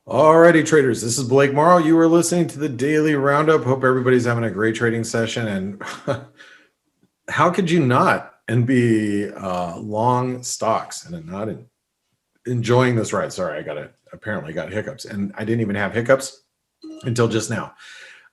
Alrighty, traders. This is Blake Morrow. You are listening to the Daily Roundup. Hope everybody's having a great trading session. And how could you not and be long stocks and not enjoying this ride? Sorry, apparently got hiccups, and I didn't even have hiccups until just now,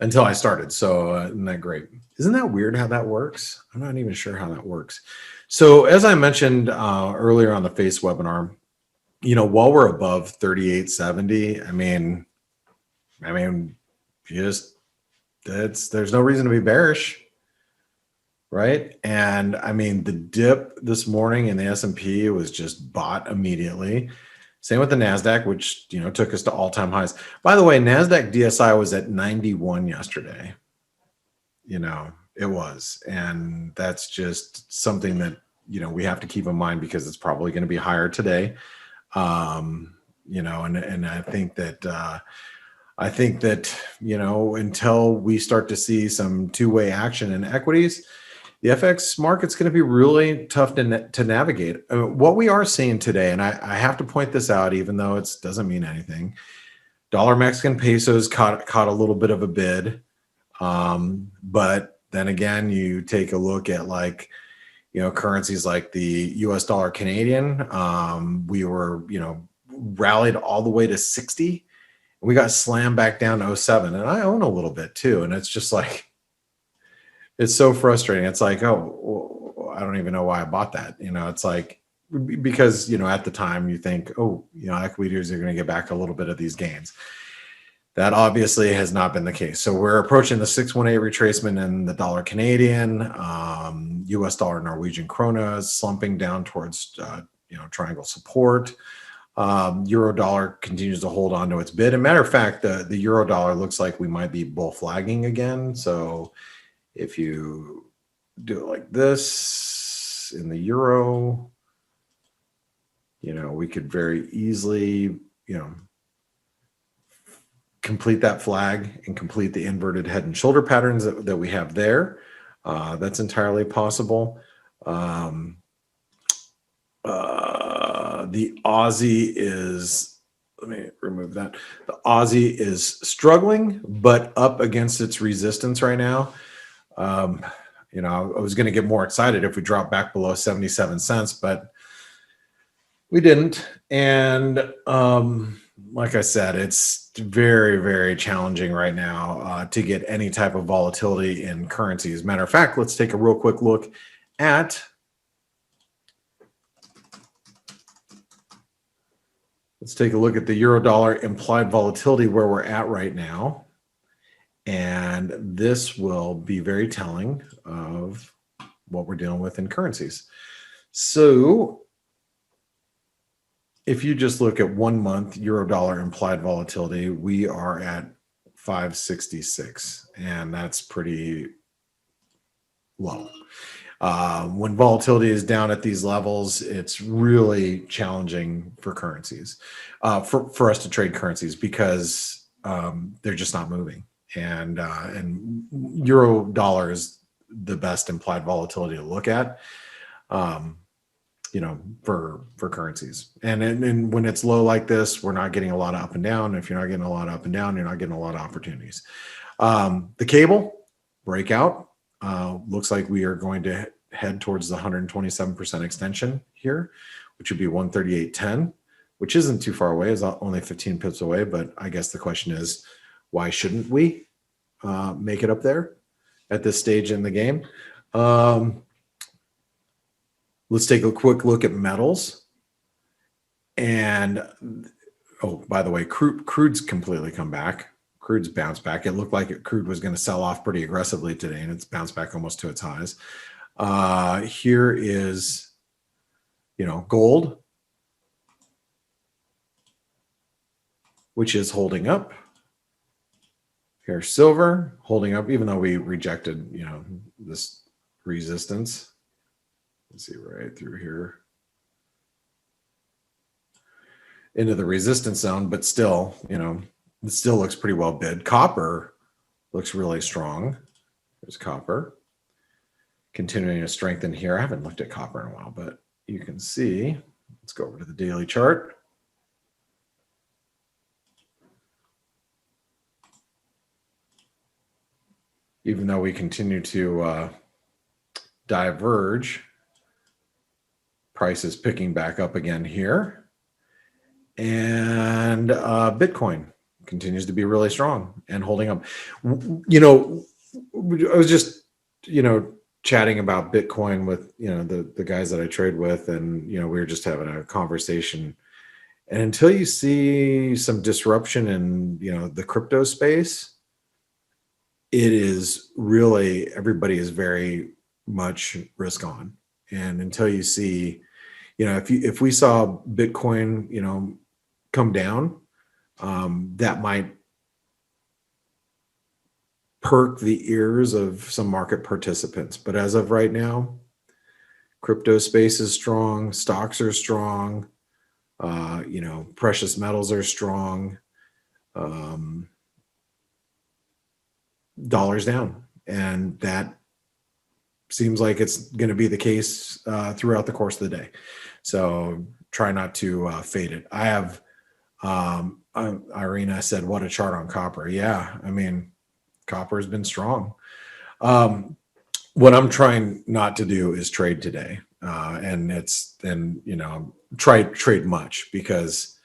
until I started. So isn't that great? Isn't that weird how that works? I'm not even sure how that works. So as I mentioned earlier on the Face webinar, while we're above 3870, I mean, there's no reason to be bearish, right? And I mean, the dip this morning in the S&P was just bought immediately. Same with the NASDAQ, which, took us to all-time highs. By the way, NASDAQ DSI was at 91 yesterday. It was. And that's just something that, we have to keep in mind because it's probably going to be higher today. And I think that, until we start to see some two-way action in equities, the FX market's going to be really tough to navigate. What we are seeing today, and I have to point this out, even though it doesn't mean anything, dollar Mexican pesos caught a little bit of a bid. But then again, you take a look at currencies like the US dollar Canadian. We were, rallied all the way to 60. We got slammed back down to 07, and I own a little bit too. And it's just it's so frustrating. It's like, oh, I don't even know why I bought that. It's like, because, at the time you think, oh, equities are going to get back a little bit of these gains. That obviously has not been the case. So we're approaching the 618 retracement in the dollar Canadian, US dollar Norwegian krona is slumping down towards, triangle support. Euro dollar continues to hold on to its bid. As a matter of fact, the euro dollar looks like we might be bull flagging again. So if you do it like this in the euro, we could very easily, complete that flag and complete the inverted head and shoulder patterns that we have there. That's entirely possible. The Aussie is, let me remove that. The Aussie is struggling, but up against its resistance right now. I was going to get more excited if we dropped back below 77 cents, but we didn't. And like I said, it's very, very challenging right now to get any type of volatility in currencies. Matter of fact, let's take a real quick look at the euro dollar implied volatility where we're at right now. And this will be very telling of what we're dealing with in currencies. So if you just look at 1 month euro dollar implied volatility, we are at 566, and that's pretty low. When volatility is down at these levels, it's really challenging for currencies, for us to trade currencies, because they're just not moving. And euro dollar is the best implied volatility to look at, for currencies. And when it's low like this, we're not getting a lot of up and down. If you're not getting a lot of up and down, you're not getting a lot of opportunities. The cable breakout looks like we are going to head towards the 127% extension here, which would be 138.10, which isn't too far away. It's only 15 pips away. But I guess the question is, why shouldn't we make it up there at this stage in the game? Let's take a quick look at metals. And, oh, by the way, crude's completely come back. Crude's bounced back. It looked like crude was going to sell off pretty aggressively today, and it's bounced back almost to its highs. Here is, gold, which is holding up. Here's silver holding up, even though we rejected, this resistance. Let's see, right through here into the resistance zone, but still, it still looks pretty well bid. Copper looks really strong. There's copper continuing to strengthen here. I haven't looked at copper in a while, but you can see, let's go over to the daily chart. even though we continue to diverge. Price is picking back up again here. And Bitcoin continues to be really strong and holding up. You know, I was just, chatting about Bitcoin with, the guys that I trade with, and, we were just having a conversation. And until you see some disruption in, the crypto space, it is really, everybody is very much risk on. And until you see, if we saw Bitcoin, come down, that might perk the ears of some market participants. But as of right now, crypto space is strong, stocks are strong, precious metals are strong, dollars down. And that seems like it's going to be the case throughout the course of the day. So try not to fade it. I have, Irina said, what a chart on copper. Yeah, I mean, copper has been strong. What I'm trying not to do is trade today. Trade much, because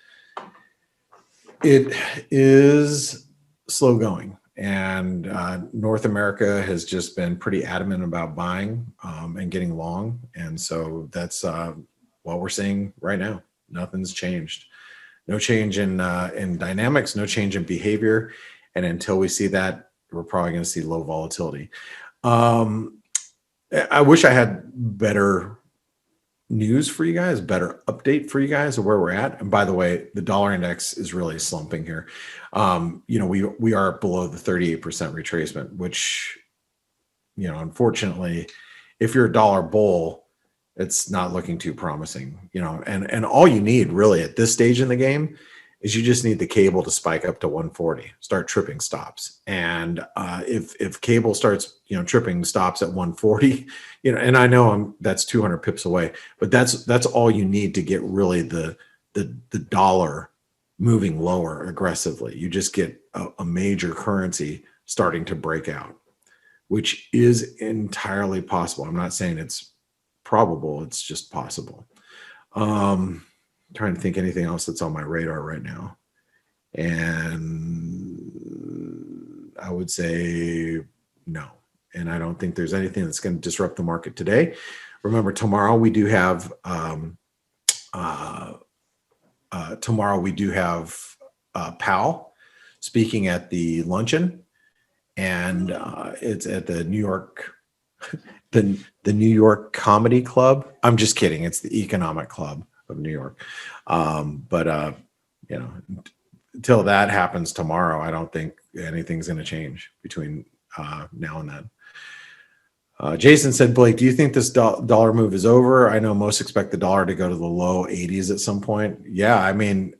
it is slow going. And North America has just been pretty adamant about buying and getting long. And so that's what we're seeing right now. Nothing's changed. No change in dynamics, no change in behavior. And until we see that, we're probably going to see low volatility. I wish I had better news for you guys, better update for you guys of where we're at. And by the way, the dollar index is really slumping here. We are below the 38% retracement, which, unfortunately, if you're a dollar bull, it's not looking too promising, and all you need really at this stage in the game is you just need the cable to spike up to 140, start tripping stops. And if cable starts, tripping stops at 140, and I know that's 200 pips away, but that's all you need to get really the dollar moving lower aggressively. You just get a major currency starting to break out, which is entirely possible. I'm not saying it's probable, it's just possible. Trying to think anything else that's on my radar right now. And I would say no. And I don't think there's anything that's going to disrupt the market today. Remember, tomorrow we do have Powell speaking at the luncheon, and it's at the New York the New York Comedy Club. I'm just kidding. It's the Economic Club of New York. But until that happens tomorrow, I don't think anything's going to change between now and then. Jason said, Blake, do you think this dollar move is over? I know most expect the dollar to go to the low 80s at some point. Yeah, I mean,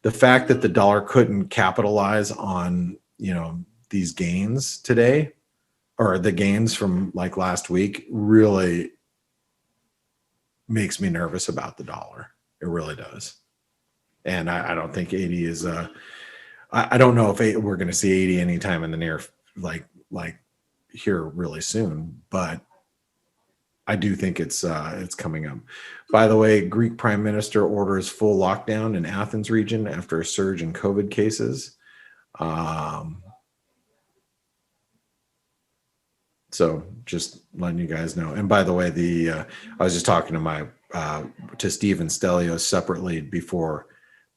the fact that the dollar couldn't capitalize on, these gains today, or the gains from like last week, really makes me nervous about the dollar. It really does. And I don't think 80 is I don't know if we're going to see 80 anytime in the near, like here really soon, but I do think it's coming up. By the way, Greek Prime Minister orders full lockdown in Athens region after a surge in COVID cases. So just letting you guys know. And by the way, I was just talking to to Steve and Stelios separately before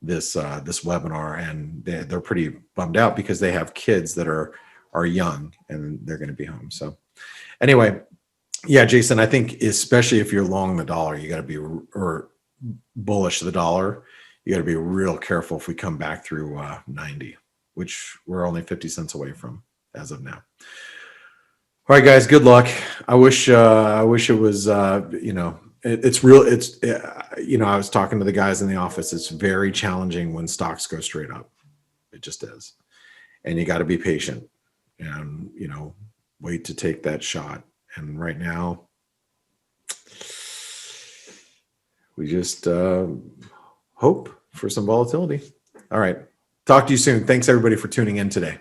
this webinar, and they're pretty bummed out because they have kids that are young and they're going to be home. So anyway, yeah, Jason, I think especially if you're long the dollar, you got to be, or bullish the dollar, you got to be real careful if we come back through 90, which we're only 50 cents away from as of now. All right, guys, good luck. I wish it was, it's real. I was talking to the guys in the office. It's very challenging when stocks go straight up. It just is. And you got to be patient and, wait to take that shot. And right now, we just hope for some volatility. All right. Talk to you soon. Thanks, everybody, for tuning in today.